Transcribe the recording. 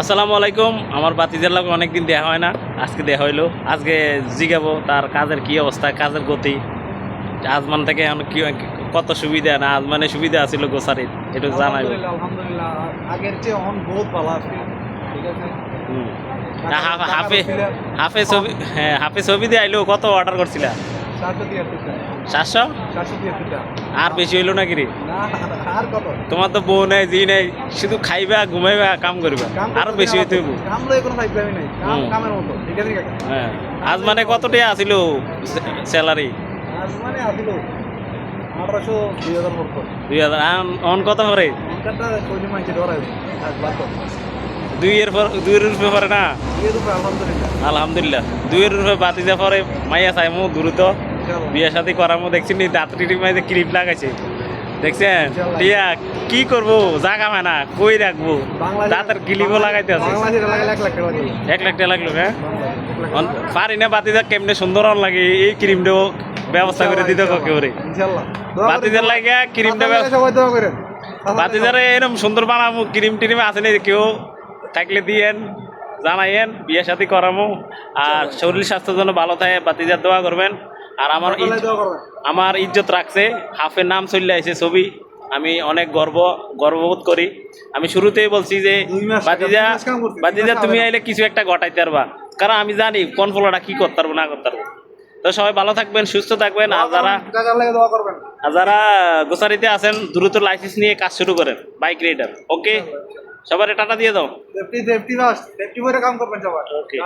আসসালামু আলাইকুম। আমার বাতিজার লাগে অনেকদিন দেখা হয় না, আজকে দেখা হইলো। আজকে জিগাবো তার কাজের কি অবস্থা, কাজের গতি, আজমান থেকে এখন কি কত সুবিধা না আজমানে সুবিধা আছিল গোসারির, একটু জানাই। আলহামদুলিল্লাহ আলহামদুলিল্লাহ আগের চেয়ে এখন বহুত ভালো আছে। ঠিক আছে। হাফে হাফে ছবি, হ্যাঁ হাফে ছবি দিয়ে আইলো। কত অর্ডার করছিলা? 700? 483 আর বেশি হইলো নাকি রে? না আর কত? তোমার তো বউ নেই, জি নেই, শুধু খাইবা ঘুমাইবা কাম করবা, আরো বেশি হইতে হইব। কাম লই কোনো ফাইজলামি নাই, কাম কামের মতো। ঠিক আছে কাকা। হ্যাঁ, আজ মানে কত টাকা আছিল স্যালারি? আজ মানে আসিল 1800 2000 মতো। 2000 অন কত করে? অনকাটা কইলি মাইছে ধরাই একবার তো 2 রুপে পরে না? 2 রুপে আলহামদুলিল্লাহ। আলহামদুলিল্লাহ 2 রুপে বাতি যা পরে মাইয়া চাইমু দ্রুত বিয়ে শাদী করামু। দেখছি নি দাঁতটি মাইতে ক্লিপ লাগাইছে, দেখছেন? টিয়া কি করবো, জাগা হয় না, কই রাখবো, দাঁতের ক্লিপও লাগাইতে আছে। বাংলাদেশে লাগালে 1 লাখ টাকা লাগে। 1 লাখ টাকা লাগলো। হ্যাঁ পারি না বাতি যা কেমনে সুন্দর লাগে, এই ক্রিমটাও ব্যবস্থা করে দিতে কেউ রে। ইনশাআল্লাহ বাতিজার লাগে ক্রিমটা সবাই দোয়া করেন। বাতিজারে এরকম সুন্দর বানাবো, ক্রিম টিরিম আছে না কেউ থাকলে দিয়েন, জানাইয়েন, বিয়ে শাদী করামো। আর শরীর স্বাস্থ্যের জন্য ভালো থাকে, বাতিজার দোয়া করবেন। আর আমার ইজ্জত রাখছে, হাফের নাম চলে আসে ছবি, আমি অনেক গর্ববোধ করি। আমি শুরুতেই বলছি যে বাতিজা তুমি আইলে কিছু একটা ঘটাইতে পারবা, কারণ আমি জানি কোন ফলটা কি করতে পারবো না করতে পারবো। তো সবাই ভালো থাকবেন, সুস্থ থাকবেন। আর যারা গোসারিতে আছেন দ্রুত লাইসেন্স নিয়ে কাজ শুরু করেন, বাইক রাইডার। ওকে, সবার টাটা দিয়ে দাও। সেফটি সেফটি ফার্স্ট, সেফটি করে কাম করবেন সবাই। ওকে।